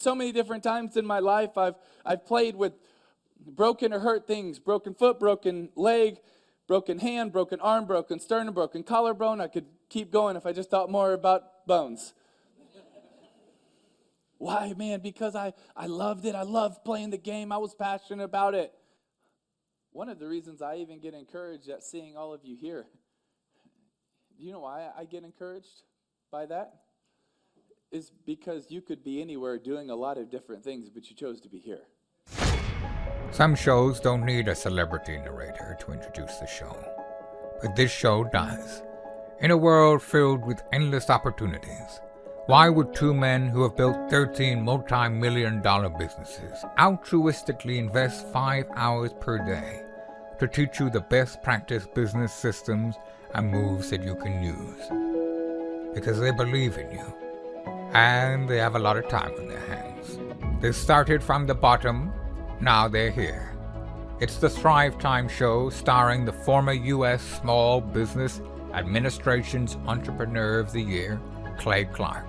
So many different times in my life, I've played with broken or hurt things, broken foot, broken leg, broken hand, broken arm, broken sternum, broken collarbone. I could keep going if I just thought more about bones. Why, man? Because I loved it. I loved playing the game. I was passionate about it. One of the reasons I even get encouraged at seeing all of you here. Do you know why I get encouraged by that? Is because you could be anywhere doing a lot of different things, but you chose to be here. Some shows don't need a celebrity narrator to introduce the show, but this show does. In a world filled with endless opportunities, why would two men who have built 13 multi-million-dollar businesses altruistically invest 5 hours per day to teach you the best practice business systems and moves that you can use? Because they believe in you. And they have a lot of time on their hands. They started from the bottom, now they're here. It's the Thrive Time Show starring the former U.S. Small Business Administration's Entrepreneur of the Year, Clay Clark,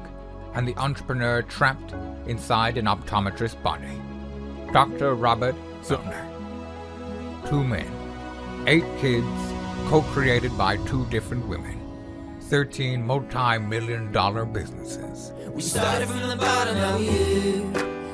and the entrepreneur trapped inside an optometrist's body, Dr. Robert Zuttner. 2 men, 8 kids, co-created by 2 different women. 13 multi-million-dollar businesses. We started from the bottom, now we here.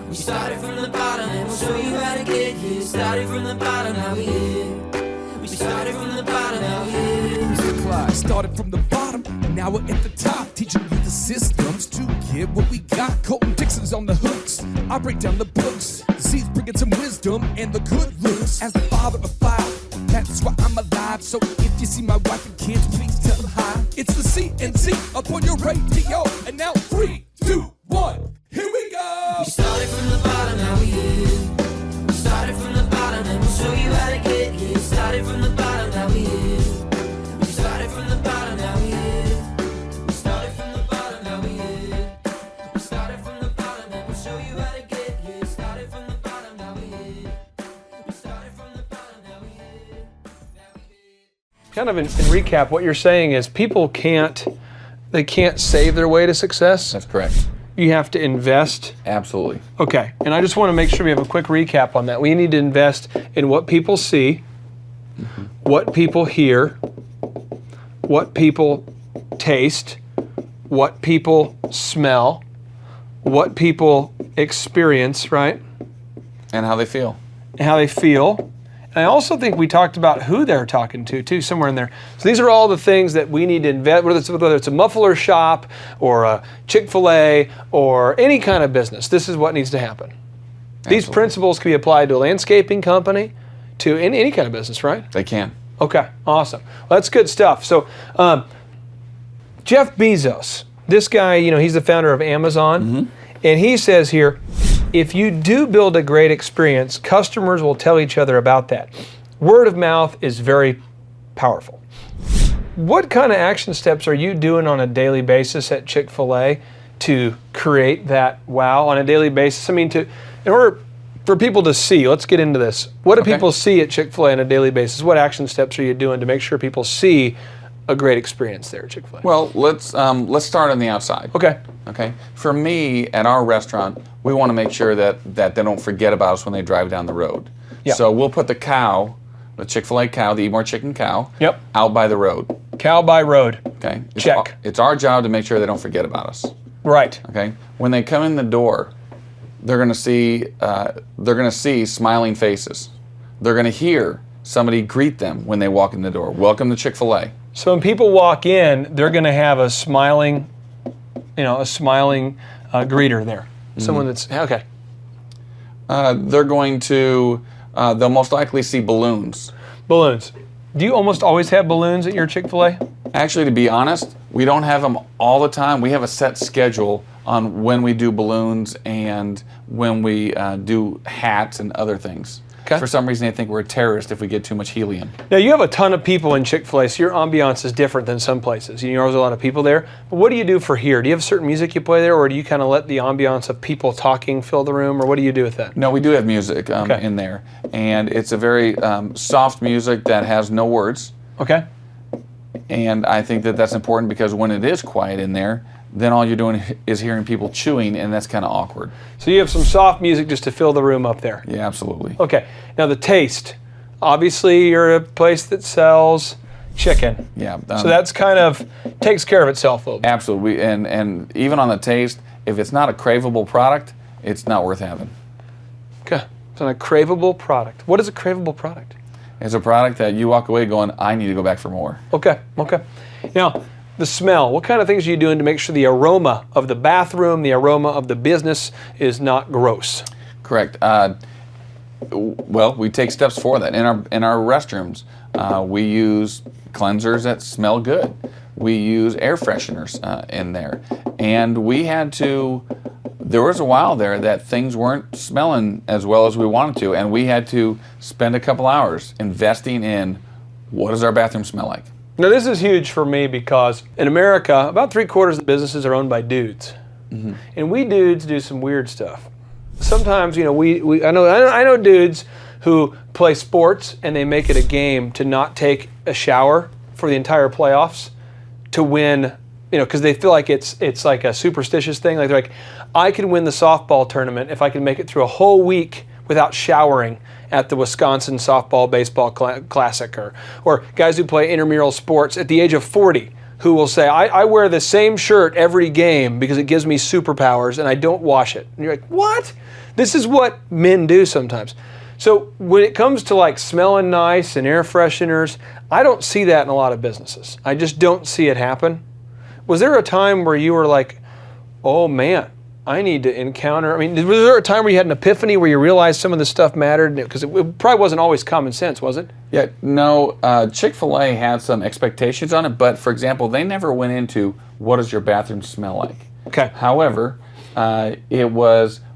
We started from the bottom, and we'll show you how to get here. Started from the bottom, now we here. We started from the bottom, now we here. Mr. Clyde started from the bottom, and now we're at the top, teaching you the systems to get what we got. Colton Dixon's on the hooks. I break down the books. Z's bringing some wisdom and the good looks. As the father of 5, that's why I'm alive. So if you see my wife and kids, please tell them hi. It's the CNC up on your radio. And now 3, 2, 1, here we go. We started from the bottom, now we here. We started from the bottom, and we'll show you how to get here. Started from the bottom, now we here. We started from the bottom, now we here. We started from the bottom, now we here. We started from the bottom, and we'll show you how to get here. Started from the bottom, now we here. We started from the bottom, now we here. Kind of in recap, what you're saying is people can't save their way to success. That's correct. You have to invest. Absolutely. Okay, and I just want to make sure we have a quick recap on that. We need to invest in what people see, what people hear, what people taste, what people smell, what people experience, right? And how they feel. And how they feel. And I also think we talked about who they're talking to, too, somewhere in there. So these are all the things that we need to invest, whether it's a muffler shop or a Chick-fil-A or any kind of business. This is what needs to happen. Absolutely. These principles can be applied to a landscaping company, to any kind of business, right? They can. Okay, awesome. Well, that's good stuff. So Jeff Bezos, this guy, he's the founder of Amazon, and he says here, if you do build a great experience, customers will tell each other about that. Word of mouth is very powerful. What kind of action steps are you doing on a daily basis at Chick-fil-A to create that wow on a daily basis? I mean, in order for people to see, let's get into this. What do people see at Chick-fil-A on a daily basis? What action steps are you doing to make sure people see a great experience there at Chick-fil-A? Well, let's start on the outside. Okay. Okay. For me, at our restaurant, we want to make sure that they don't forget about us when they drive down the road. Yeah. So we'll put the cow, the Chick-fil-A cow, the Eat More Chicken cow, Yep. out by the road. Cow by road. Okay. Check. It's our job to make sure they don't forget about us. Right. Okay. When they come in the door, they're going to see smiling faces. They're going to hear somebody greet them when they walk in the door. Welcome to Chick-fil-A. So when people walk in, they're going to have a smiling greeter there. Someone that's, okay. They're going to, they'll most likely see balloons. Balloons. Do you almost always have balloons at your Chick-fil-A? Actually, to be honest, we don't have them all the time. We have a set schedule on when we do balloons and when we do hats and other things. Okay. For some reason, they think we're a terrorist if we get too much helium. Now, you have a ton of people in Chick-fil-A, so your ambiance is different than some places. There's a lot of people there. But what do you do for here? Do you have certain music you play there, or do you kind of let the ambiance of people talking fill the room, or what do you do with that? No, we do have music in there. And it's a very soft music that has no words. Okay. And I think that that's important because when it is quiet in there, then all you're doing is hearing people chewing, and that's kind of awkward. So you have some soft music just to fill the room up there. Yeah, absolutely. Okay. Now the taste. Obviously, you're a place that sells chicken. Yeah. So that's kind of takes care of itself a little bit. Absolutely. And even on the taste, if it's not a craveable product, it's not worth having. Okay. So a craveable product. What is a craveable product? It's a product that you walk away going, I need to go back for more. Okay. Okay. Now, the smell. What kind of things are you doing to make sure the aroma of the bathroom, the aroma of the business is not gross? Correct. Well, we take steps for that. In our restrooms, we use cleansers that smell good. We use air fresheners in there. And we had to, there was a while there that things weren't smelling as well as we wanted to, and we had to spend a couple hours investing in what does our bathroom smell like. Now this is huge for me because in America, about 3/4 of the businesses are owned by dudes. And we dudes do some weird stuff. Sometimes, you know, I know dudes who play sports and they make it a game to not take a shower for the entire playoffs to win, you know, because they feel like it's like a superstitious thing. Like they're like, I can win the softball tournament if I can make it through a whole week without showering at the Wisconsin softball baseball classic, or guys who play intramural sports at the age of 40 who will say, I wear the same shirt every game because it gives me superpowers and I don't wash it. And you're like, what? This is what men do sometimes. So when it comes to like smelling nice and air fresheners, I don't see that in a lot of businesses. I just don't see it happen. Was there a time where you were like, oh man, I need to encounter, I mean, was there a time where you had an epiphany where you realized some of this stuff mattered? Because it probably wasn't always common sense, was it? Yeah, no, Chick-fil-A had some expectations on it, but for example, they never went into what does your bathroom smell like. Okay. However,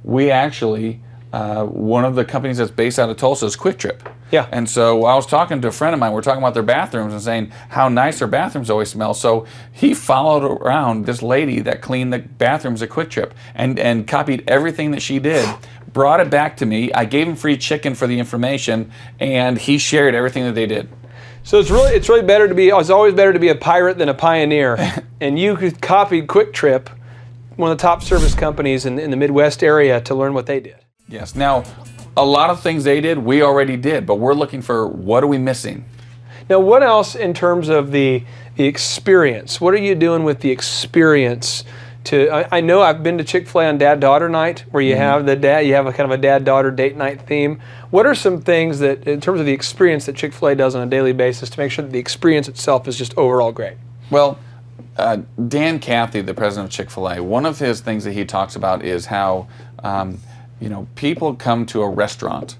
we actually, one of the companies that's based out of Tulsa is Quick Trip. Yeah. And so I was talking to a friend of mine, we're talking about their bathrooms and saying how nice their bathrooms always smell. So he followed around this lady that cleaned the bathrooms at Quick Trip and copied everything that she did, brought it back to me. I gave him free chicken for the information, and he shared everything that they did. So it's really better to be, it's always better to be a pirate than a pioneer. And you copied Quick Trip, one of the top service companies in the Midwest area, to learn what they did. Yes. Now, a lot of things they did, we already did, but we're looking for what are we missing? Now, what else in terms of the experience? What are you doing with the experience? I know I've been to Chick-fil-A on dad-daughter night, where you have you have a kind of a dad-daughter date night theme. What are some things that, in terms of the experience that Chick-fil-A does on a daily basis to make sure that the experience itself is just overall great? Well, Dan Cathy, the president of Chick-fil-A, one of his things that he talks about is how people come to a restaurant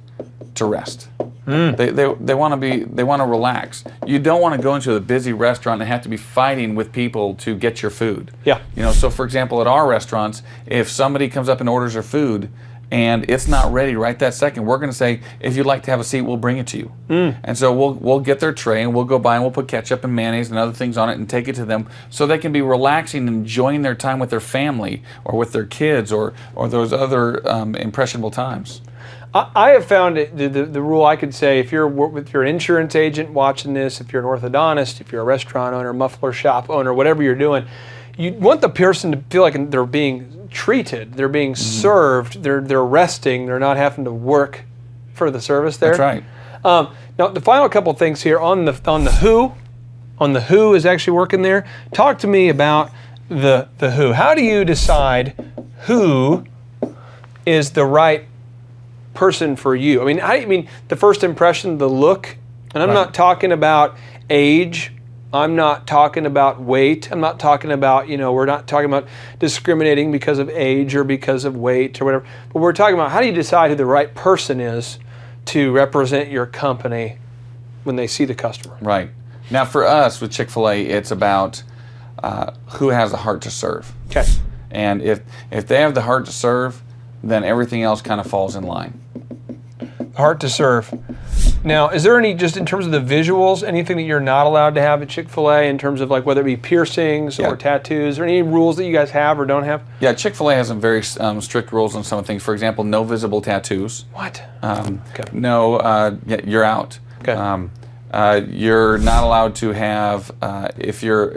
to rest. They want to relax. You don't want to go into a busy restaurant and have to be fighting with people to get your food. Yeah. So for example, at our restaurants, if somebody comes up and orders their food and it's not ready right that second, we're going to say, if you'd like to have a seat, we'll bring it to you. And so we'll get their tray and we'll go by and we'll put ketchup and mayonnaise and other things on it and take it to them so they can be relaxing and enjoying their time with their family or with their kids or those other impressionable times. I have found the rule I could say, if you're an insurance agent watching this, if you're an orthodontist, if you're a restaurant owner, muffler shop owner, whatever you're doing, you want the person to feel like they're being treated, they're being served, they're resting, they're not having to work for the service there. That's right. Now the final couple things here on the who is actually working there. Talk to me about the who. How do you decide who is the right person for you? I mean the first impression, the look, and I'm not talking about age. I'm not talking about weight. I'm not talking about, we're not talking about discriminating because of age or because of weight or whatever. But we're talking about how do you decide who the right person is to represent your company when they see the customer. Right. Now for us with Chick-fil-A, it's about who has the heart to serve. Okay. And if they have the heart to serve, then everything else kind of falls in line. Heart to serve. Now, is there any, just in terms of the visuals, anything that you're not allowed to have at Chick-fil-A in terms of like whether it be piercings or tattoos, or any rules that you guys have or don't have? Yeah, Chick-fil-A has some very strict rules on some things. For example, no visible tattoos. What? No, you're out. Okay. You're not allowed to have if you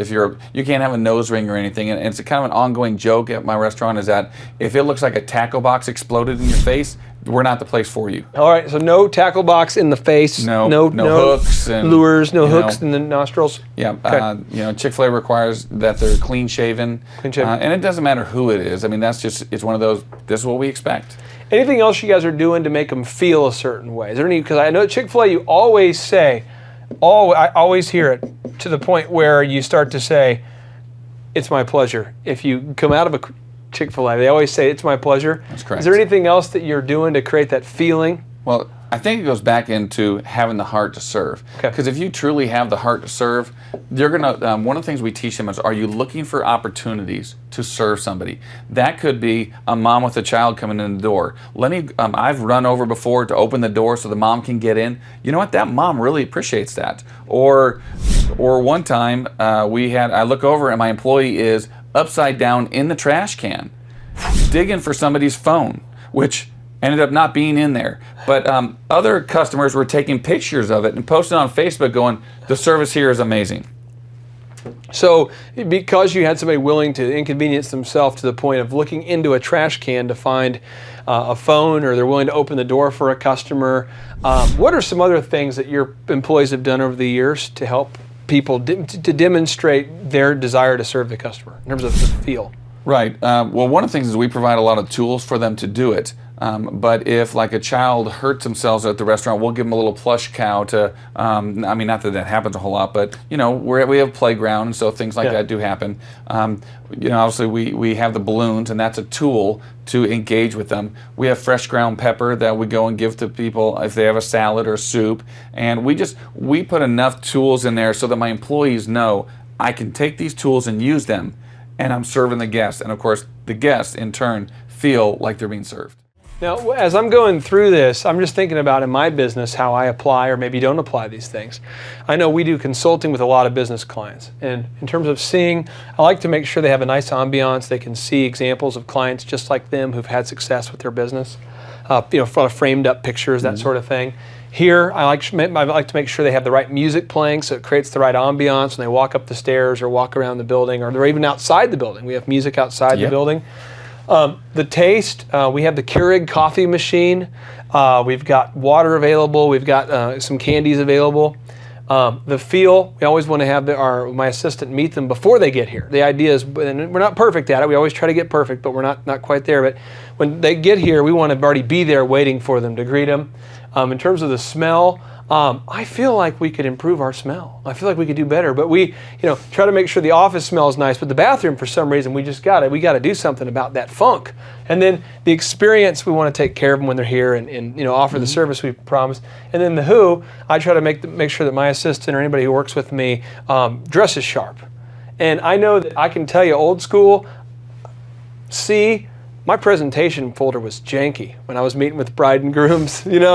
can't have a nose ring or anything. And it's a kind of an ongoing joke at my restaurant is that if it looks like a tackle box exploded in your face, we're not the place for you. All right, so no tackle box in the face. No hooks and lures. No hooks in the nostrils. Yeah, Okay. Chick-fil-A requires that they're clean shaven. And it doesn't matter who it is. I mean, it's one of those. This is what we expect. Anything else you guys are doing to make them feel a certain way? Is there any? Because I know at Chick-fil-A you always say, I always hear it to the point where you start to say, "It's my pleasure." If you come out of a Chick-fil-A, they always say, "It's my pleasure." That's correct. Is there anything else that you're doing to create that feeling? Well, I think it goes back into having the heart to serve. Okay. Because if you truly have the heart to serve, you're gonna. One of the things we teach them is: are you looking for opportunities to serve somebody? That could be a mom with a child coming in the door. I've run over before to open the door so the mom can get in. You know what? That mom really appreciates that. Or one time I look over and my employee is upside down in the trash can, digging for somebody's phone, which ended up not being in there. But other customers were taking pictures of it and posting on Facebook going, the service here is amazing. So because you had somebody willing to inconvenience themselves to the point of looking into a trash can to find a phone, or they're willing to open the door for a customer, what are some other things that your employees have done over the years to help people to demonstrate their desire to serve the customer in terms of the feel? Right. Well, one of the things is we provide a lot of tools for them to do it. But if like a child hurts themselves at the restaurant, we'll give them a little plush cow to, not that happens a whole lot, but we have playground, and so things like that do happen. Obviously we have the balloons, and that's a tool to engage with them. We have fresh ground pepper that we go and give to people if they have a salad or soup. And we put enough tools in there so that my employees know I can take these tools and use them, and I'm serving the guests. And of course, the guests in turn feel like they're being served. Now, as I'm going through this, I'm just thinking about in my business how I apply or maybe don't apply these things. I know we do consulting with a lot of business clients, and in terms of seeing, I like to make sure they have a nice ambiance. They can see examples of clients just like them who've had success with their business, framed up pictures, that sort of thing. Here, I like to make sure they have the right music playing so it creates the right ambiance when they walk up the stairs or walk around the building, or they're even outside the building. We have music outside the building. The taste, we have the Keurig coffee machine. We've got water available. We've got some candies available. The feel, we always want to have my assistant meet them before they get here. The idea is, and we're not perfect at it. We always try to get perfect, but we're not quite there. But when they get here, we want to already be there waiting for them to greet them. In terms of the smell, I feel like we could improve our smell. I feel like we could do better, but we, try to make sure the office smells nice, but the bathroom, for some reason, we got to do something about that funk. And then the experience, we want to take care of them when they're here and offer the service we promised. And then the who, I try to make sure that my assistant or anybody who works with me dresses sharp. And I know that I can tell you old school, my presentation folder was janky when I was meeting with bride and grooms, and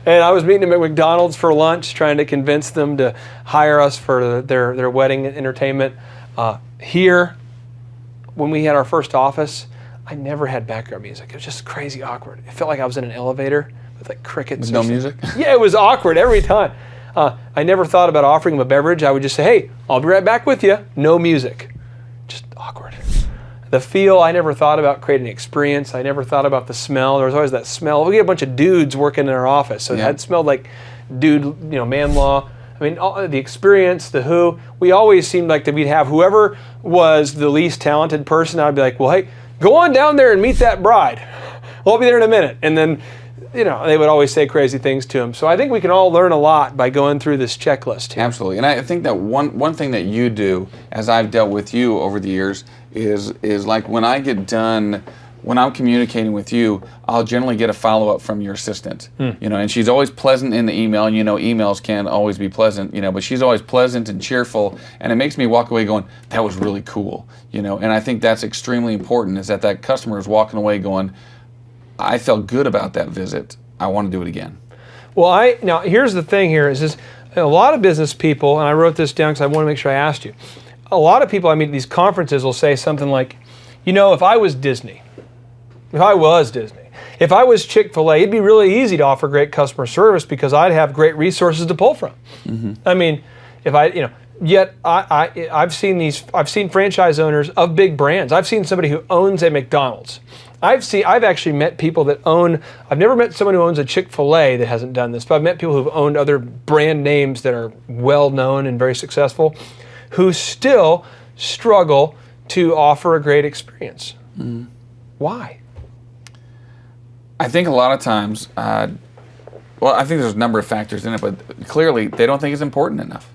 I was meeting them at McDonald's for lunch, trying to convince them to hire us for their wedding entertainment. Here, when we had our first office, I never had background music. It was just crazy awkward. It felt like I was in an elevator with like crickets. With no music? Yeah, it was awkward every time. I never thought about offering them a beverage. I would just say, hey, I'll be right back with you. No music. Just awkward. The feel, I never thought about creating an experience. I never thought about the smell. There was always that smell. We had a bunch of dudes working in our office, so it had smelled like man law. I mean, the experience, the who. We always seemed like that we'd have whoever was the least talented person. I'd be like, well, hey, go on down there and meet that bride. Well, I'll be there in a minute. And then, they would always say crazy things to him. So I think we can all learn a lot by going through this checklist here. Absolutely. And I think that one thing that you do, as I've dealt with you over the years, is like when I get done, when I'm communicating with you, I'll generally get a follow-up from your assistant. And she's always pleasant in the email, and emails can't always be pleasant, but she's always pleasant and cheerful, and it makes me walk away going, that was really cool, and I think that's extremely important, is that customer is walking away going, I felt good about that visit. I want to do it again. Well, now here's the thing here is a lot of business people, and I wrote this down because I want to make sure I asked you. A lot of people I meet at these conferences will say something like, if I was Disney, If I was Chick-fil-A, it'd be really easy to offer great customer service because I'd have great resources to pull from. I mean, if I, yet I've seen franchise owners of big brands. I've seen somebody who owns a McDonald's. I've actually met people that own, I've never met someone who owns a Chick-fil-A that hasn't done this, but I've met people who've owned other brand names that are well known and very successful who still struggle to offer a great experience. Why? I think a lot of times, I think there's a number of factors in it, but clearly they don't think it's important enough.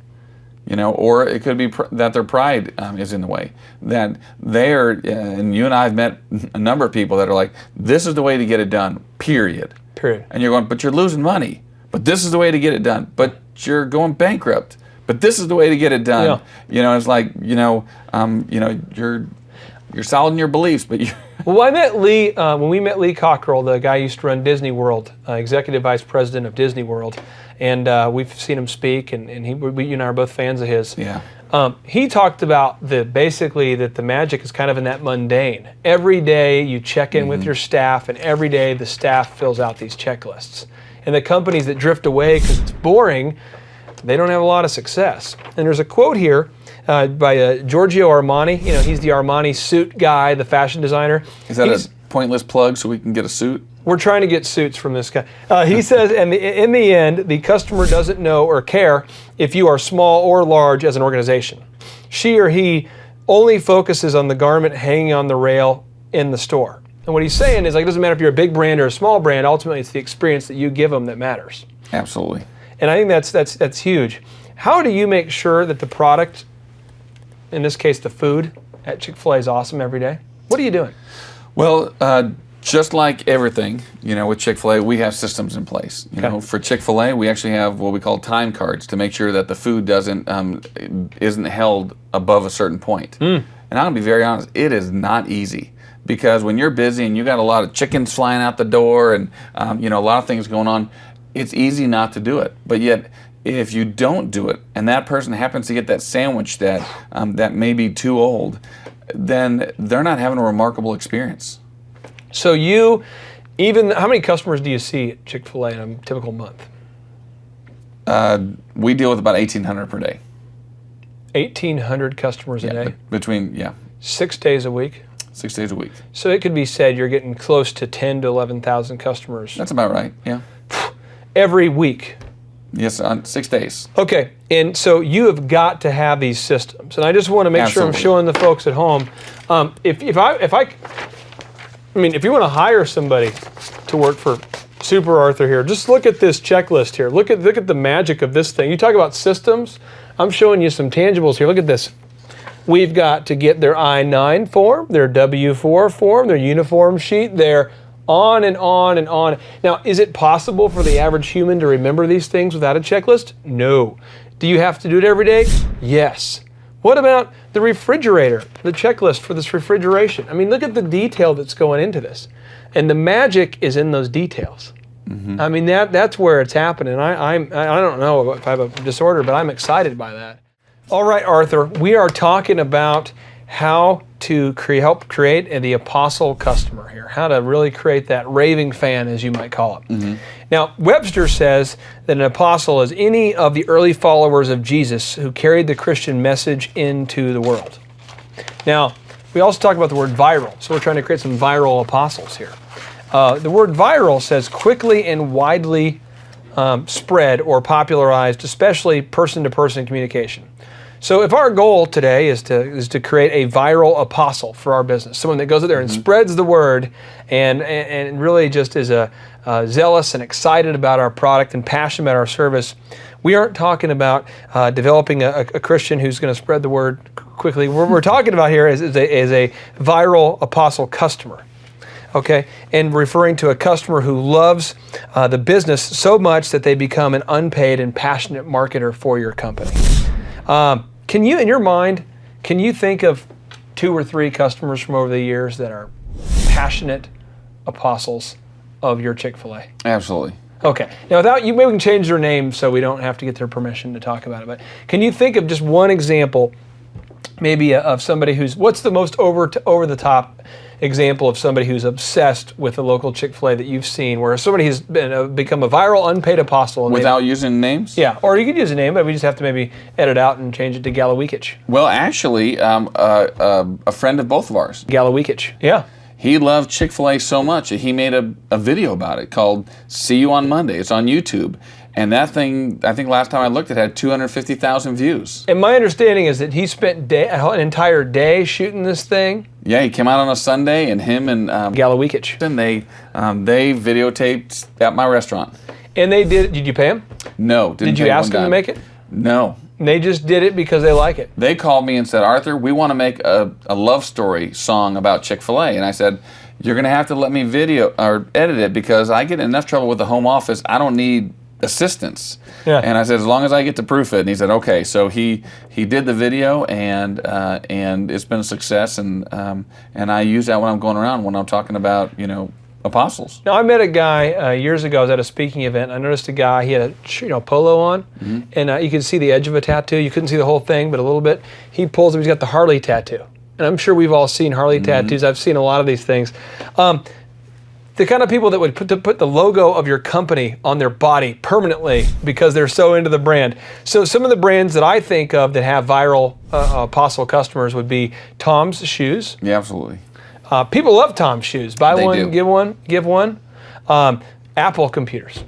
Or it could be that their pride is in the way. That they are, and you and I have met a number of people that are like, this is the way to get it done, period. And you're going, but you're losing money. But this is the way to get it done. But you're going bankrupt. But this is the way to get it done. It's like, you're solid in your beliefs, but you. Well, I met Lee, when we met Lee Cockrell, the guy who used to run Disney World, Executive Vice President of Disney World. And we've seen him speak, and you and I are both fans of his. Yeah. He talked about basically that the magic is kind of in that mundane. Every day you check in with your staff, and every day the staff fills out these checklists. And the companies that drift away because it's boring, they don't have a lot of success. And there's a quote here by Giorgio Armani. He's the Armani suit guy, the fashion designer. Is that a pointless plug so we can get a suit? We're trying to get suits from this guy. He says, in the end, the customer doesn't know or care if you are small or large as an organization. She or he only focuses on the garment hanging on the rail in the store. And what he's saying is, like, it doesn't matter if you're a big brand or a small brand. Ultimately, it's the experience that you give them that matters. Absolutely. And I think that's huge. How do you make sure that the product, in this case, the food at Chick-fil-A, is awesome every day? What are you doing? Well, just like everything, with Chick-fil-A, we have systems in place. For Chick-fil-A, we actually have what we call time cards to make sure that the food isn't held above a certain point. And I'm gonna be very honest, it is not easy because when you're busy and you got a lot of chickens flying out the door and a lot of things going on, it's easy not to do it. But yet, if you don't do it, and that person happens to get that sandwich that may be too old, then they're not having a remarkable experience. So how many customers do you see at Chick-fil-A in a typical month? We deal with about 1,800 per day. 1,800 customers a day? Between 6 days a week? 6 days a week. So it could be said you're getting close to 10 to 11,000 customers. That's about right, yeah. Every week? Yes, on 6 days. Okay, and so you have got to have these systems. And I just want to make sure I'm showing the folks at home. If you want to hire somebody to work for Super Arthur here, just look at this checklist here. Look at the magic of this thing. You talk about systems. I'm showing you some tangibles here. Look at this. We've got to get their I-9 form, their W-4 form, their uniform sheet, their on and on and on. Now, is it possible for the average human to remember these things without a checklist? No. Do you have to do it every day? Yes. What about the refrigerator, the checklist for this refrigeration? I mean, look at the detail that's going into this. And the magic is in those details. I mean, that's where it's happening. I don't know if I have a disorder, but I'm excited by that. All right, Arthur, we are talking about how to help create the apostle customer here, how to really create that raving fan, as you might call it. Now, Webster says that an apostle is any of the early followers of Jesus who carried the Christian message into the world. Now, we also talk about the word viral, so we're trying to create some viral apostles here. The word viral says quickly and widely spread or popularized, especially person-to-person communication. So if our goal today is to create a viral apostle for our business, someone that goes out there and spreads the word and really just is zealous and excited about our product and passionate about our service, we aren't talking about developing a Christian who's going to spread the word quickly. What we're talking about here is a viral apostle customer. Okay, and referring to a customer who loves the business so much that they become an unpaid and passionate marketer for your company. Can you, in your mind, can you think of 2 or 3 customers from over the years that are passionate apostles of your Chick-fil-A? Absolutely. Okay. Now, without you, maybe we can change their name so we don't have to get their permission to talk about it. But can you think of just one example, maybe of somebody what's the most over the top example of somebody who's obsessed with the local Chick-fil-A that you've seen, where somebody has become a viral unpaid apostle? And Without using names? Yeah, or you could use a name, but we just have to maybe edit out and change it to Gallowikich. Well, actually, a friend of both of ours. Gallowikich, yeah. He loved Chick-fil-A so much that he made a video about it called See You on Monday. It's on YouTube. And that thing, I think last time I looked, it had 250,000 views. And my understanding is that he spent an entire day shooting this thing. Yeah, he came out on a Sunday, and him and Gallowikich. and they videotaped at my restaurant. And they did you pay him? No. Did you ask them to make it? No. They just did it because they like it. They called me and said, Arthur, we want to make a love story song about Chick-fil-A. And I said, you're going to have to let me video or edit it because I get in enough trouble with the home office. I don't need assistance. Yeah. And I said, as long as I get to proof it. And he said, okay. So he did the video, and it's been a success. And I use that when I'm going around when I'm talking about apostles. Now I met a guy years ago. I was at a speaking event. I noticed a guy. He had a polo on, and you could see the edge of a tattoo. You couldn't see the whole thing, but a little bit. He pulls up. He's got the Harley tattoo, and I'm sure we've all seen Harley tattoos. I've seen a lot of these things. The kind of people that would put the logo of your company on their body permanently because they're so into the brand. So some of the brands that I think of that have viral apostle customers would be Tom's Shoes. Yeah, absolutely. People love Tom's Shoes. Buy They one, do. give one. Apple computers.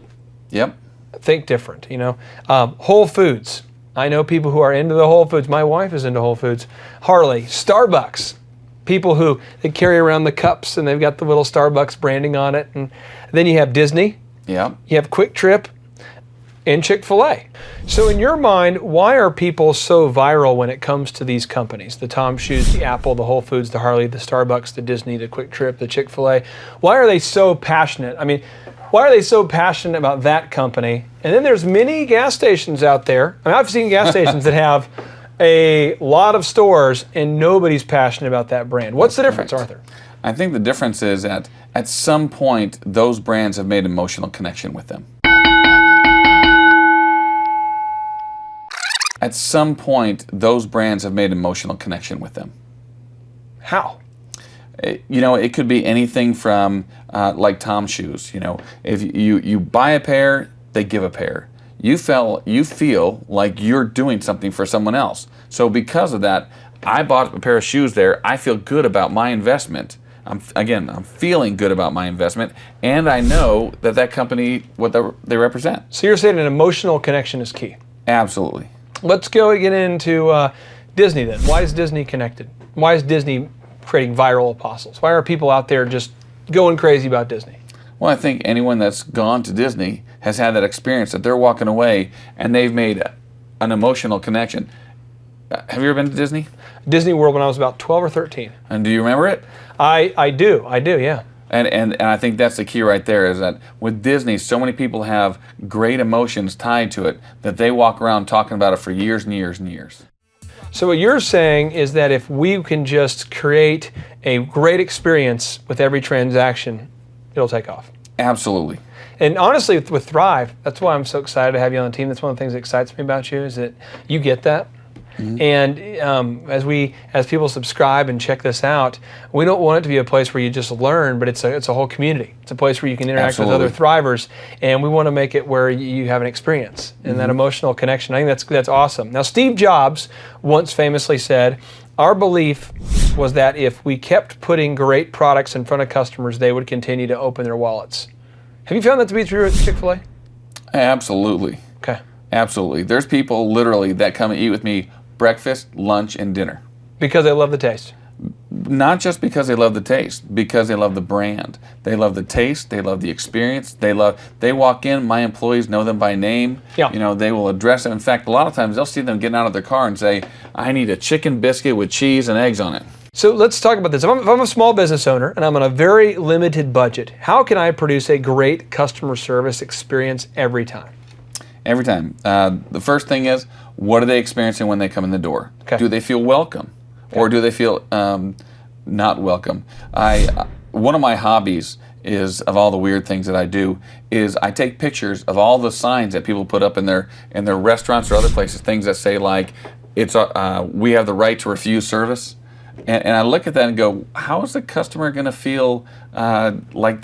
Yep. Think different, Whole Foods. I know people who are into the Whole Foods. My wife is into Whole Foods. Harley, Starbucks. People who they carry around the cups and they've got the little Starbucks branding on it. And then you have Disney. Yeah. You have Quick Trip and Chick-fil-A. So in your mind, why are people so viral when it comes to these companies? The Tom's Shoes, the Apple, the Whole Foods, the Harley, the Starbucks, the Disney, the Quick Trip, the Chick-fil-A. Why are they so passionate? I mean, why are they so passionate about that company? And then there's many gas stations out there. I mean, I've seen gas stations that have a lot of stores and nobody's passionate about that brand. What's the difference, Arthur? I think the difference is that at some point those brands have made an emotional connection with them. At some point those brands have made an emotional connection with them. How? It could be anything from like Tom's Shoes. If you buy a pair, they give a pair. You feel like you're doing something for someone else. So because of that, I bought a pair of shoes there. I feel good about my investment. I'm feeling good about my investment, and I know that company, what they represent. So you're saying an emotional connection is key. Absolutely. Let's get into Disney then. Why is Disney connected? Why is Disney creating viral apostles? Why are people out there just going crazy about Disney? Well, I think anyone that's gone to Disney has had that experience that they're walking away and they've made an emotional connection. Have you ever been to Disney? Disney World when I was about 12 or 13. And do you remember it? I do, yeah. And I think that's the key right there, is that with Disney, so many people have great emotions tied to it that they walk around talking about it for years and years and years. So what you're saying is that if we can just create a great experience with every transaction, it'll take off. Absolutely. And honestly, with Thrive, that's why I'm so excited to have you on the team. That's one of the things that excites me about you, is that you get that. And as people subscribe and check this out, we don't want it to be a place where you just learn, but it's a whole community. It's a place where you can interact with other Thrivers, and we want to make it where you have an experience and that emotional connection. I think that's awesome. Now, Steve Jobs once famously said, "Our belief was that if we kept putting great products in front of customers, they would continue to open their wallets." Have you found that to be true at Chick-fil-A? Absolutely. Okay. Absolutely. There's people literally that come and eat with me breakfast, lunch, and dinner. Because they love the taste. Not just because they love the taste, because they love the brand. They love the taste, they love the experience, they walk in, my employees know them by name. Yeah. They will address them. In fact, a lot of times they'll see them getting out of their car and say, "I need a chicken biscuit with cheese and eggs on it." So let's talk about this. If I'm a small business owner and I'm on a very limited budget, how can I produce a great customer service experience every time? Every time. The first thing is, what are they experiencing when they come in the door? Okay. Do they feel welcome? Or do they feel not welcome? One of my hobbies is, of all the weird things that I do, is I take pictures of all the signs that people put up in their restaurants or other places, things that say like, we have the right to refuse service. And I look at that and go, how is the customer going to feel like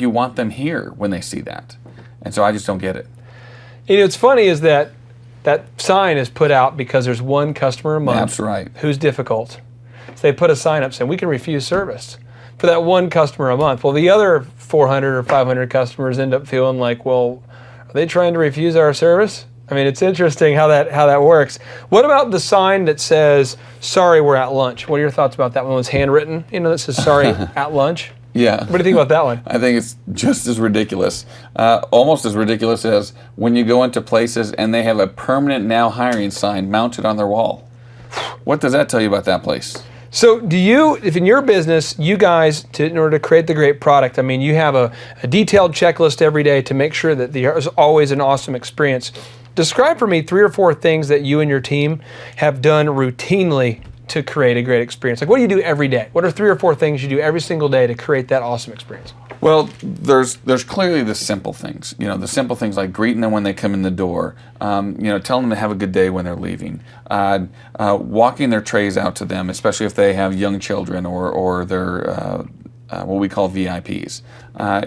you want them here when they see that? And so I just don't get it. You know, it's funny is that sign is put out because there's one customer a month. That's right. Who's difficult. So they put a sign up saying we can refuse service for that one customer a month. Well, the other 400 or 500 customers end up feeling like, well, are they trying to refuse our service? I mean, it's interesting how that works. What about the sign that says, sorry, we're at lunch? What are your thoughts about that one? It's handwritten, you know, that says, sorry, at lunch? Yeah. What do you think about that one? I think it's just as ridiculous. Almost as ridiculous as when you go into places and they have a permanent now hiring sign mounted on their wall. What does that tell you about that place? So do you, if in your business, you guys, in order to create the great product, I mean, you have a detailed checklist every day to make sure that there's always an awesome experience. Describe for me 3 or 4 things that you and your team have done routinely to create a great experience. Like, what do you do every day? What are 3 or 4 things you do every single day to create that awesome experience? Well, there's clearly the simple things. You know, the simple things like greeting them when they come in the door. You know, telling them to have a good day when they're leaving. Walking their trays out to them, especially if they have young children or they're what we call VIPs.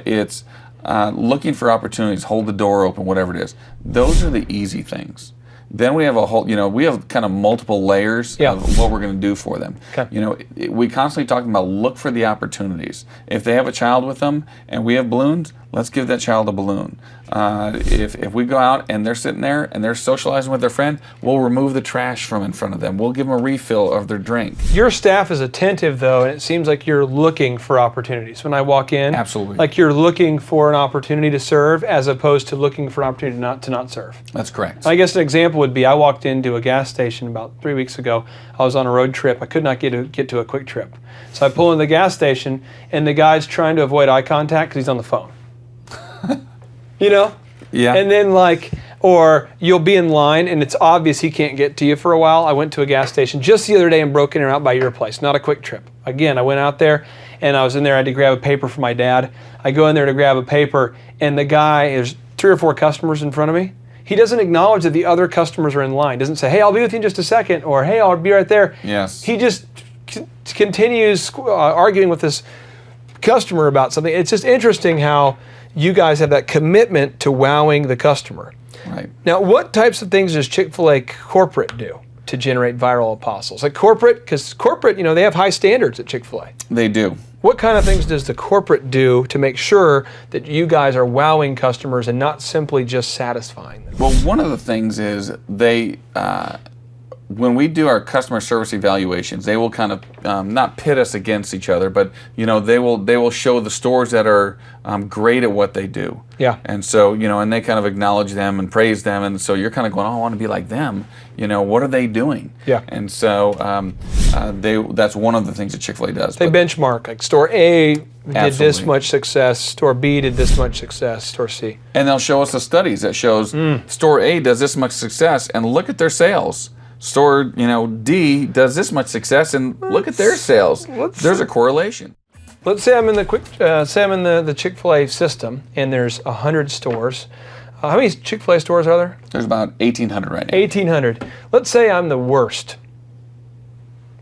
It's looking for opportunities, hold the door open, whatever it is. Those are the easy things. Then we have a whole, you know, we have kind of multiple layers of what we're going to do for them. Okay. You know, we constantly talking about look for the opportunities. If they have a child with them and we have balloons, let's give that child a balloon. If we go out and they're sitting there and they're socializing with their friend, we'll remove the trash from in front of them. We'll give them a refill of their drink. Your staff is attentive, though, and it seems like you're looking for opportunities. When I walk in, Absolutely. like you're looking for an opportunity to serve as opposed to looking for an opportunity to not serve. That's correct. I guess an example would be I walked into a gas station about 3 weeks ago. I was on a road trip. I could not get to a quick trip. So I pull in the gas station, and the guy's trying to avoid eye contact because he's on the phone. You know? Yeah. And then or you'll be in line and it's obvious he can't get to you for a while. I went to a gas station just the other day and broke in and out by your place, not a quick trip. Again, I went out there and I was in there, I had to grab a paper for my dad. I go in there to grab a paper and the guy, there's 3 or 4 customers in front of me. He doesn't acknowledge that the other customers are in line. Doesn't say, hey, I'll be with you in just a second, or hey, I'll be right there. Yes. He just continues arguing with this customer about something. It's just interesting how you guys have that commitment to wowing the customer. Right. Now, what types of things does Chick-fil-A corporate do to generate viral apostles? Like corporate, because corporate, you know, they have high standards at Chick-fil-A. They do. What kind of things does the corporate do to make sure that you guys are wowing customers and not simply just satisfying them? Well, one of the things is they, when we do our customer service evaluations, they will kind of not pit us against each other, but you know they will show the stores that are great at what they do. Yeah. And so you know, and they kind of acknowledge them and praise them, and so you're kind of going, oh, I want to be like them. You know, what are they doing? Yeah. And so that's one of the things that Chick-fil-A does. They benchmark, like store A did this Absolutely. much success, store B did this much success, store C. And they'll show us the studies that shows store A does this much success, and look at their sales. Store, you know, D does this much success, and look at their sales. There's a correlation. Let's say I'm in the Chick-fil-A system, and there's 100 stores. How many Chick-fil-A stores are there? There's about 1,800 right now. 1,800. Let's say I'm the worst.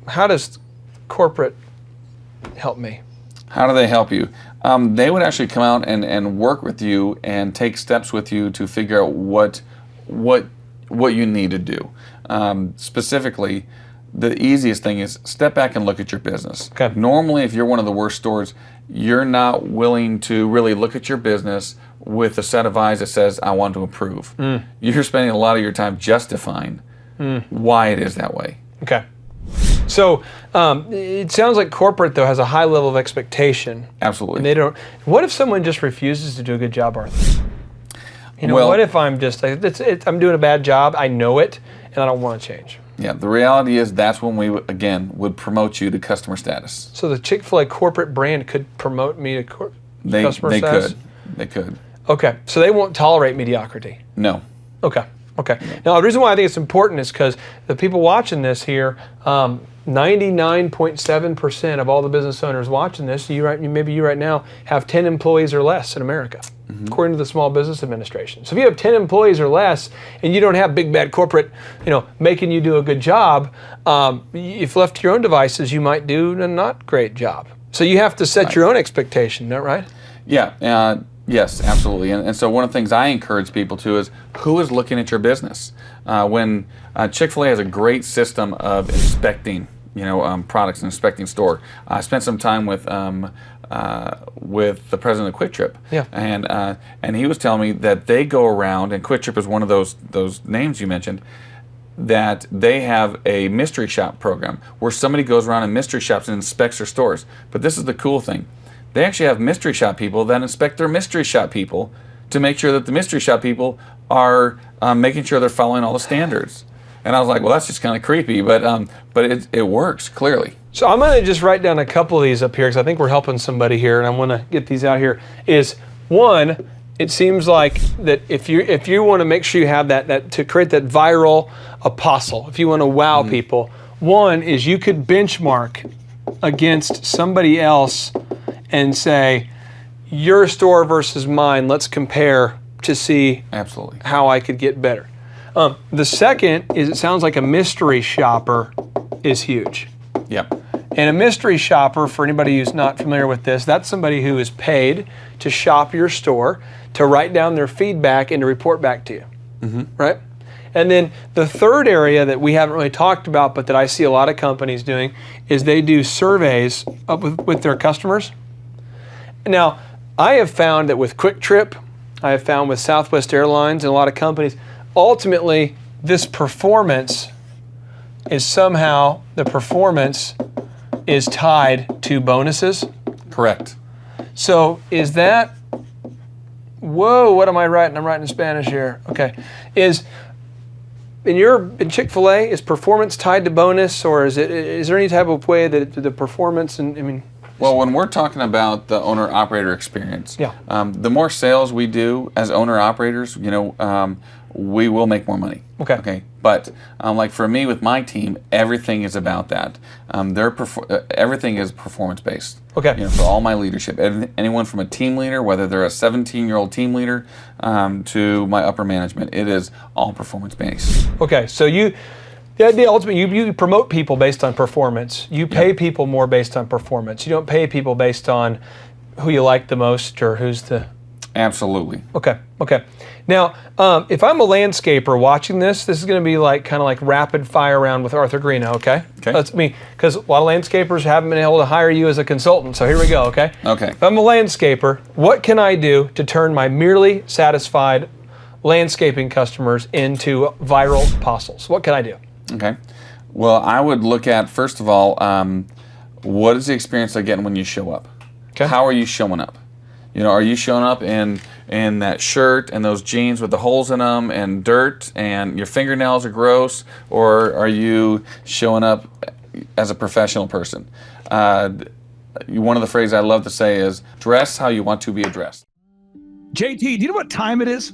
How does corporate help me? How do they help you? They would actually come out and work with you and take steps with you to figure out what you need to do. Specifically, the easiest thing is step back and look at your business. Okay. Normally, if you're one of the worst stores, you're not willing to really look at your business with a set of eyes that says, I want to improve. You're spending a lot of your time justifying why it is that way. Okay. So it sounds like corporate, though, has a high level of expectation. Absolutely. And they don't. What if someone just refuses to do a good job, Arthur? You know, Well- what if I'm just like, I'm doing a bad job, I know it, and I don't want to change? Yeah, the reality is that's when we, again, would promote you to customer status. So the Chick-fil-A corporate brand could promote me to customer They status? could. They could. Okay, so they won't tolerate mediocrity. No. Okay. Okay. Now, the reason why I think it's important is because the people watching this here, 99.7% of all the business owners watching this, maybe you right now, have 10 employees or less in America, according to the Small Business Administration. So if you have 10 employees or less, and you don't have big bad corporate, making you do a good job, if left to your own devices, you might do a not great job. So you have to set your own expectation, isn't that right? Yeah. Yes, absolutely. And so one of the things I encourage people to is who is looking at your business. When Chick-fil-A has a great system of inspecting, products and inspecting store. I spent some time with the president of Quick Trip, and he was telling me that they go around, and Quick Trip is one of those names you mentioned, that they have a mystery shop program where somebody goes around and mystery shops and inspects their stores. But this is the cool thing. They actually have mystery shop people that inspect their mystery shop people to make sure that the mystery shop people are making sure they're following all the standards. And I was like, well, that's just kind of creepy, but it works, clearly. So I'm going to just write down a couple of these up here because I think we're helping somebody here, and I want to get these out here. Is one, it seems like that if you want to make sure you have that to create that viral apostle, if you want to wow people, one is you could benchmark against somebody else and say, your store versus mine, let's compare to see how I could get better. The second is it sounds like a mystery shopper is huge. Yep. And a mystery shopper, for anybody who's not familiar with this, that's somebody who is paid to shop your store, to write down their feedback and to report back to you, right? And then the third area that we haven't really talked about, but that I see a lot of companies doing, is they do surveys with their customers. Now, I have found that with Quick Trip, I have found with Southwest Airlines and a lot of companies, ultimately, this performance is somehow, the performance is tied to bonuses. Correct. So is that, whoa, what am I writing? I'm writing in Spanish here. Okay. In Chick-fil-A, is performance tied to bonus, or is there any type of way that the performance, well, when we're talking about the owner-operator experience, the more sales we do as owner-operators, we will make more money. Okay. But like for me with my team, everything is about that. Everything is performance-based. Okay. For all my leadership, anyone from a team leader, whether they're a 17-year-old team leader, to my upper management, it is all performance-based. Okay. So the idea ultimately, you promote people based on performance. You pay people more based on performance. You don't pay people based on who you like the most or who's the... Absolutely. Okay. Now, if I'm a landscaper watching this is going to be kind of like rapid fire round with Arthur Greeno, okay? That's me, because a lot of landscapers haven't been able to hire you as a consultant, so here we go, okay? Okay. If I'm a landscaper, what can I do to turn my merely satisfied landscaping customers into viral apostles? What can I do? Okay. Well, I would look at, first of all, what is the experience they're getting when you show up? Okay. How are you showing up? Are you showing up in that shirt and those jeans with the holes in them and dirt and your fingernails are gross, or are you showing up as a professional person? One of the phrases I love to say is, dress how you want to be addressed. JT, do you know what time it is?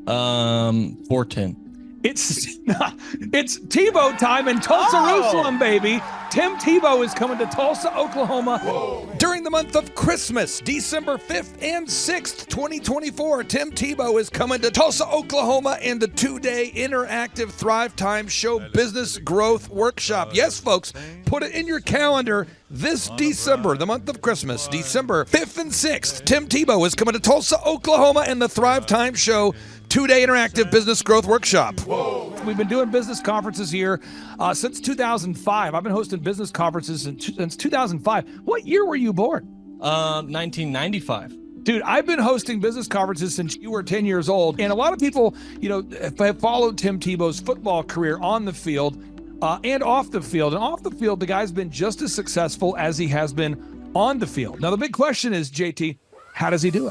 4:10. It's Tebow time in Tulsa, Jerusalem, baby. Tim Tebow is coming to Tulsa, Oklahoma. Whoa. During the month of Christmas, December 5th and 6th, 2024, Tim Tebow is coming to Tulsa, Oklahoma in the 2-day interactive Thrive Time Show Business Growth Workshop. Yes, folks, put it in your calendar. This December, the month of Christmas, December 5th and 6th, Tim Tebow is coming to Tulsa, Oklahoma in the Thrive Time Show 2-day interactive business growth workshop. Whoa. We've been doing business conferences here since 2005. I've been hosting business conferences since 2005. What year were you born? 1995. Dude, I've been hosting business conferences since you were 10 years old. And a lot of people, have followed Tim Tebow's football career on the field and off the field. And off the field, the guy's been just as successful as he has been on the field. Now, the big question is, JT, how does he do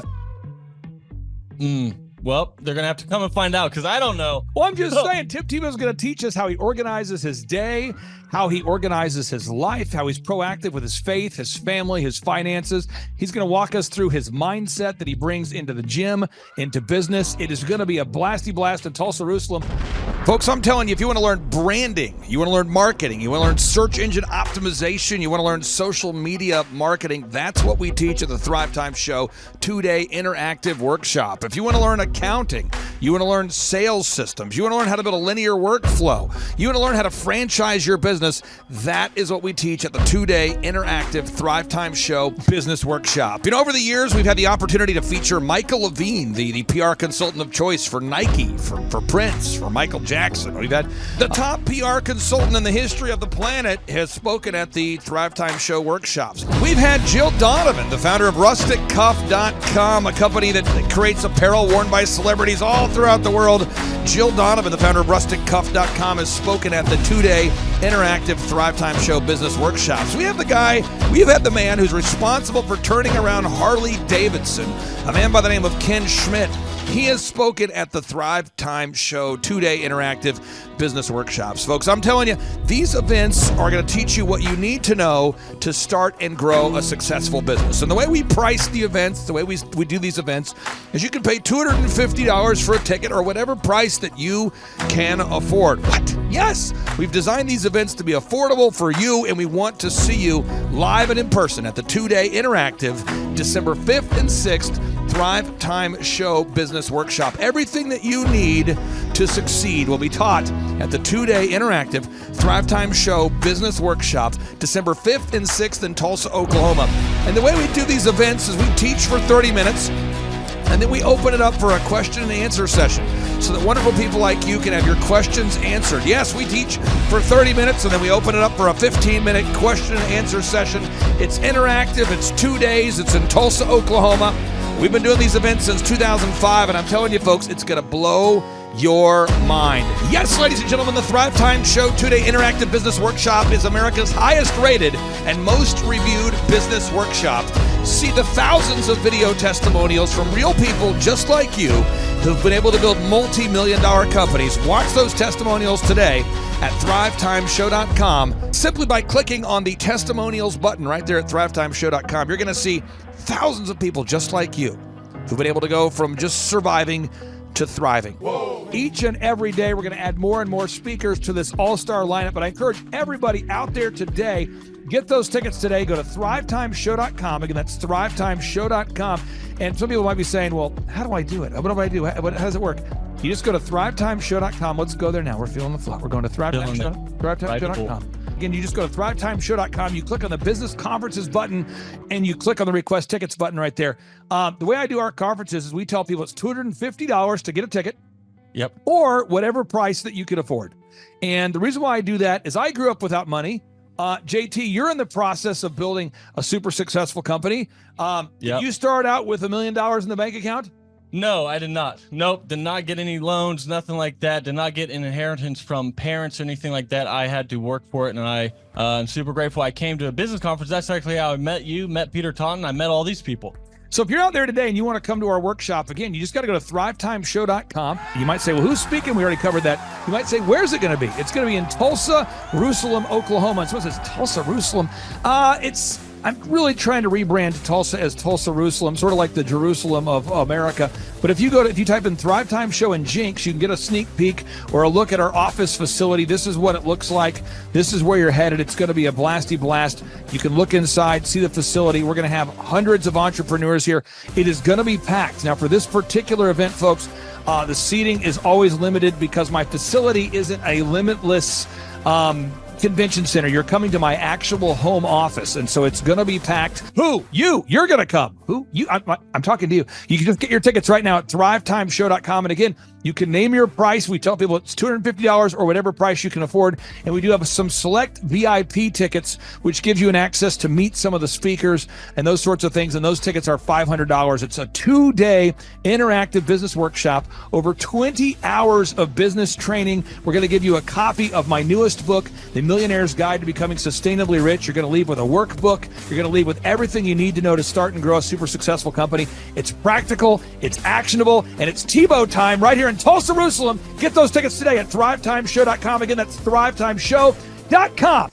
it? Well, they're going to have to come and find out because I don't know. Well, I'm just saying, Tip Tebow's going to teach us how he organizes his day, how he organizes his life, how he's proactive with his faith, his family, his finances. He's going to walk us through his mindset that he brings into the gym, into business. It is going to be a blasty blast in Tulsa, Jerusalem. Folks, I'm telling you, if you want to learn branding, you want to learn marketing, you want to learn search engine optimization, you want to learn social media marketing, that's what we teach at the Thrive Time Show 2-day interactive workshop. If you want to learn accounting, you want to learn sales systems, you want to learn how to build a linear workflow, you want to learn how to franchise your business, that is what we teach at the 2-day interactive Thrive Time Show business workshop. You know, over the years, we've had the opportunity to feature Michael Levine, the PR consultant of choice for Nike, for Prince, for Michael Jackson. We've had the top PR consultant in the history of the planet has spoken at the Thrive Time Show workshops. We've had Jill Donovan, the founder of RusticCuff.com, a company that creates apparel worn by celebrities all throughout the world. Jill Donovan, the founder of RusticCuff.com, has spoken at the 2-day interactive Thrive Time Show business workshops. We have the man who's responsible for turning around Harley Davidson, a man by the name of Ken Schmidt. He has spoken at the Thrive Time Show 2-day interactive business workshops. Folks, I'm telling you, these events are going to teach you what you need to know to start and grow a successful business. And the way we price the events, the way we do these events, is you can pay $250 for a ticket or whatever price that you can afford. What? Yes, we've designed these events to be affordable for you, and we want to see you live and in person at the 2-day interactive December 5th and 6th Thrive Time Show Business Workshop. Everything that you need to succeed will be taught at the 2-day interactive Thrive Time Show Business Workshop, December 5th and 6th in Tulsa, Oklahoma. And the way we do these events is we teach for 30 minutes, and then we open it up for a question and answer session so that wonderful people like you can have your questions answered. Yes, we teach for 30 minutes, and then we open it up for a 15-minute question and answer session. It's interactive. It's 2 days. It's in Tulsa, Oklahoma. We've been doing these events since 2005, and I'm telling you, folks, it's going to blow your mind. Yes, ladies and gentlemen, the Thrive Time Show 2-day interactive business workshop is America's highest rated and most reviewed business workshop. See the thousands of video testimonials from real people just like you who've been able to build multi-million-dollar companies. Watch those testimonials today at thrivetimeshow.com. Simply by clicking on the testimonials button right there at thrivetimeshow.com, you're going to see thousands of people just like you who've been able to go from just surviving to thriving. Whoa. Each and every day, we're going to add more and more speakers to this all-star lineup, but I encourage everybody out there today, get those tickets today. Go to thrivetimeshow.com. Again, that's thrivetimeshow.com. And some people might be saying, well, how do I do it? What do I do? How does it work? You just go to thrivetimeshow.com. Let's go there now. We're feeling the flow. We're going to thrivetimeshow.com. Again, you just go to thrivetimeshow.com. You click on the business conferences button, and you click on the request tickets button right there. The way I do our conferences is we tell people it's $250 to get a ticket. Yep. Or whatever price that you can afford. And the reason why I do that is I grew up without money. JT, you're in the process of building a super successful company. Did you start out with $1 million in the bank account? No, I did not. Nope, did not get any loans, nothing like that. Did not get an inheritance from parents or anything like that. I had to work for it, and I'm super grateful. I came to a business conference. That's actually how I met you, met Peter Taunton. I met all these people. So if you're out there today and you want to come to our workshop, again, you just got to go to thrivetimeshow.com. You might say, well, who's speaking? We already covered that. You might say, where's it going to be? It's going to be in Tulsa, Jerusalem, Oklahoma. And so it says Tulsa, Jerusalem. I'm really trying to rebrand Tulsa as Tulsa, Jerusalem, sort of like the Jerusalem of America. But if you type in Thrive Time Show and Jinx, you can get a sneak peek or a look at our office facility. This is what it looks like. This is where you're headed. It's going to be a blasty blast. You can look inside, see the facility. We're going to have hundreds of entrepreneurs here. It is going to be packed. Now, for this particular event, folks, the seating is always limited because my facility isn't a limitless convention center. You're coming to my actual home office, and so it's going to be packed. Who? You're going to come. Who? You? I'm talking to you. You can just get your tickets right now at thrivetimeshow.com. And again, you can name your price. We tell people it's $250 or whatever price you can afford. And we do have some select VIP tickets, which gives you an access to meet some of the speakers and those sorts of things. And those tickets are $500. It's a 2-day interactive business workshop, over 20 hours of business training. We're going to give you a copy of my newest book, The Millionaire's Guide to Becoming Sustainably Rich. You're going to leave with a workbook. You're going to leave with everything you need to know to start and grow a super successful company. It's practical, it's actionable, and it's Tebow time right here in Tulsa, Jerusalem. Get those tickets today at thrivetimeshow.com. Again, that's thrivetimeshow.com.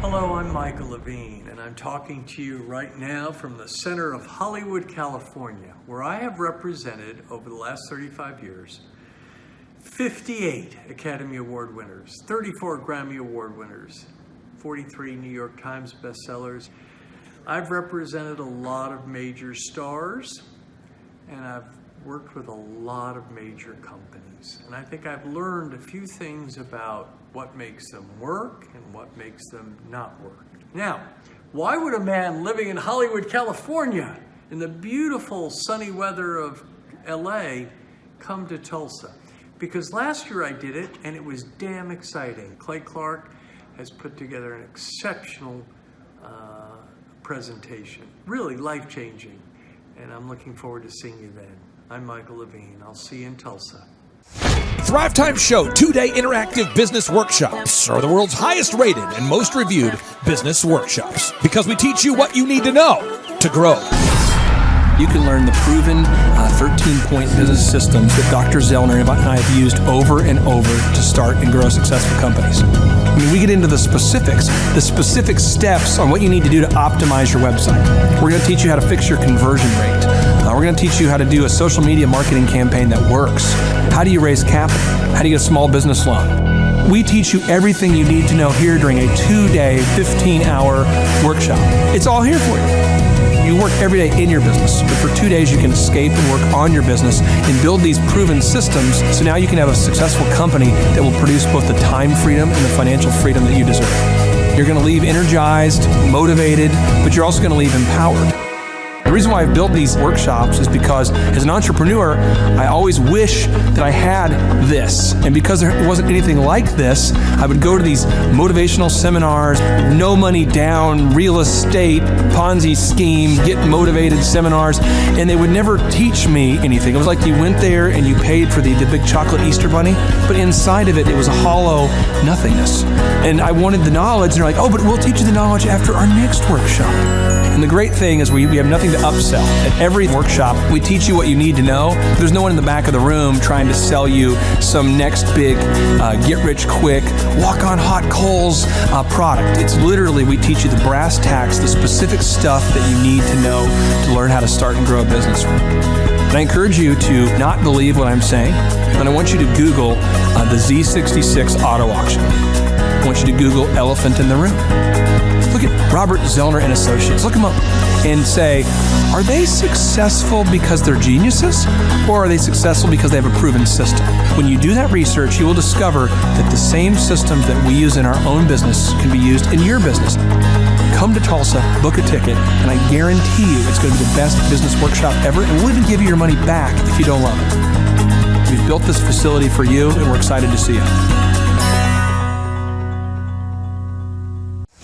Hello, I'm Michael Levine, and I'm talking to you right now from the center of Hollywood, California, where I have represented over the last 35 years 58 Academy Award winners, 34 Grammy Award winners, 43 New York Times bestsellers. I've represented a lot of major stars, and I've worked with a lot of major companies. And I think I've learned a few things about what makes them work and what makes them not work. Now, why would a man living in Hollywood, California, in the beautiful sunny weather of LA, come to Tulsa? Because last year I did it and it was damn exciting. Clay Clark has put together an exceptional presentation, really life-changing. And I'm looking forward to seeing you then. I'm Michael Levine. I'll see you in Tulsa. Thrive Time Show 2-day interactive business workshops are the world's highest rated and most reviewed business workshops because we teach you what you need to know to grow. You can learn the proven 13-point business systems that Dr. Zellner and I have used over and over to start and grow successful companies. I mean, we get into the specific steps on what you need to do to optimize your website. We're going to teach you how to fix your conversion rate. We're going to teach you how to do a social media marketing campaign that works. How do you raise capital? How do you get a small business loan? We teach you everything you need to know here during a 2-day, 15-hour workshop. It's all here for you. You work every day in your business, but for 2 days you can escape and work on your business and build these proven systems so now you can have a successful company that will produce both the time freedom and the financial freedom that you deserve. You're going to leave energized, motivated, but you're also going to leave empowered. The reason why I've built these workshops is because as an entrepreneur, I always wish that I had this. And because there wasn't anything like this, I would go to these motivational seminars, no money down, real estate, Ponzi scheme, get motivated seminars, and they would never teach me anything. It was like you went there and you paid for the big chocolate Easter bunny, but inside of it, it was a hollow nothingness. And I wanted the knowledge, and they're like, oh, but we'll teach you the knowledge after our next workshop. And the great thing is we have nothing to upsell. At every workshop, we teach you what you need to know. There's no one in the back of the room trying to sell you some next big get-rich-quick, walk-on-hot coals product. It's literally, we teach you the brass tacks, the specific stuff that you need to know to learn how to start and grow a business. And I encourage you to not believe what I'm saying, and I want you to Google the Z66 auto auction. I want you to Google elephant in the room. Look at Robert Zellner and Associates. Look them up and say, are they successful because they're geniuses, or are they successful because they have a proven system? When you do that research, you will discover that the same systems that we use in our own business can be used in your business. Come to Tulsa, book a ticket, and I guarantee you it's going to be the best business workshop ever, and we'll even give you your money back if you don't love it. We've built this facility for you, and we're excited to see you.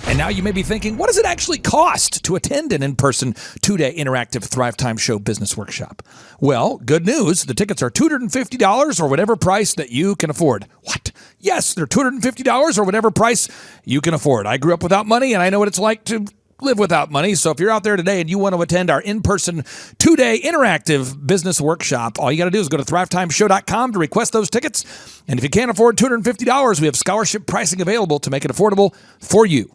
And now you may be thinking, what does it actually cost to attend an in-person 2-day interactive Thrive Time Show business workshop? Well, good news. The tickets are $250 or whatever price that you can afford. What? Yes, they're $250 or whatever price you can afford. I grew up without money, and I know what it's like to live without money. So if you're out there today and you want to attend our in-person 2-day interactive business workshop, all you got to do is go to thrivetimeshow.com to request those tickets. And if you can't afford $250, we have scholarship pricing available to make it affordable for you.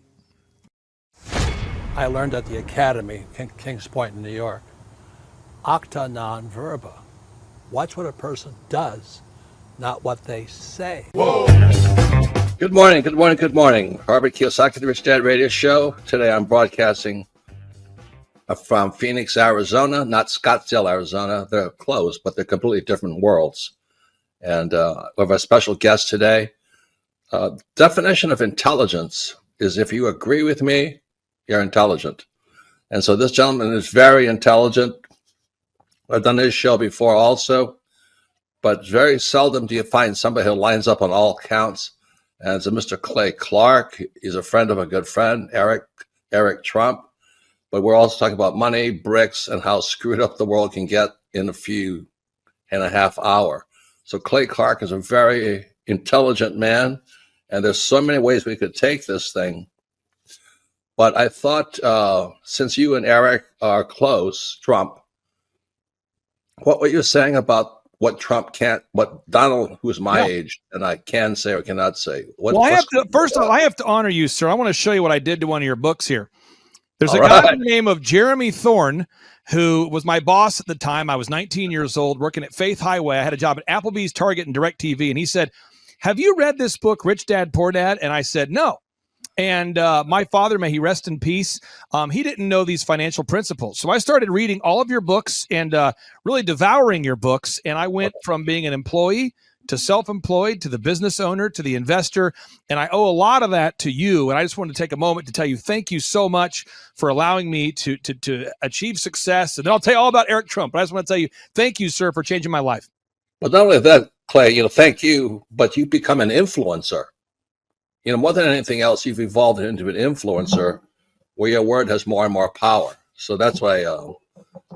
I learned at the Academy in Kings Point in New York. Acta non verba. Watch what a person does, not what they say. Whoa. Good morning, good morning, good morning. Robert Kiyosaki, the Rich Dad Radio Show. Today I'm broadcasting from Phoenix, Arizona, not Scottsdale, Arizona. They're close, but they're completely different worlds. And we have a special guest today. Definition of intelligence is if you agree with me, you're intelligent. And so this gentleman is very intelligent. I've done this show before also, but very seldom do you find somebody who lines up on all counts. And it's a Mr. Clay Clark. He's a friend of a good friend, Eric Trump. But we're also talking about money, bricks, and how screwed up the world can get in a few and a half hour. So Clay Clark is a very intelligent man. And there's so many ways we could take this thing. But I thought, since you and Eric are close, Trump, what were you saying about what Trump can't, what Donald, who's my age, and I can say or cannot say? Well, first of all, I have to honor you, sir. I want to show you what I did to one of your books here. There's a guy by the name of Jeremy Thorne, who was my boss at the time. I was 19 years old, working at Faith Highway. I had a job at Applebee's, Target, and DirecTV. And he said, "Have you read this book, Rich Dad, Poor Dad?" And I said, "No." And my father, may he rest in peace, he didn't know these financial principles. So I started reading all of your books and really devouring your books. And I went from being an employee to self-employed, to the business owner, to the investor. And I owe a lot of that to you. And I just wanted to take a moment to tell you, thank you so much for allowing me to achieve success. And then I'll tell you all about Eric Trump. But I just want to tell you, thank you, sir, for changing my life. But not only that, Clay, thank you, but you become an influencer. More than anything else, you've evolved into an influencer where your word has more and more power. So that's why I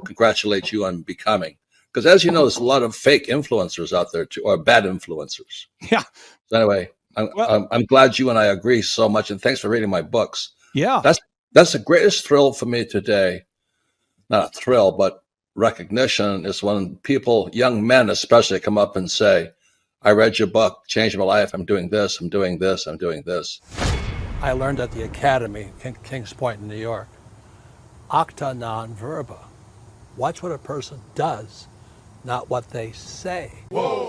congratulate you on becoming. Because as you know, there's a lot of fake influencers out there too, or bad influencers. Yeah. So anyway, I'm glad you and I agree so much, and thanks for reading my books. Yeah. That's the greatest thrill for me today. Not a thrill, but recognition is when people, young men especially, come up and say, "I read your book, changed my life. I'm doing this, I'm doing this, I'm doing this." I learned at the Academy, Kings Point in New York, acta non verba. Watch what a person does, not what they say. Whoa.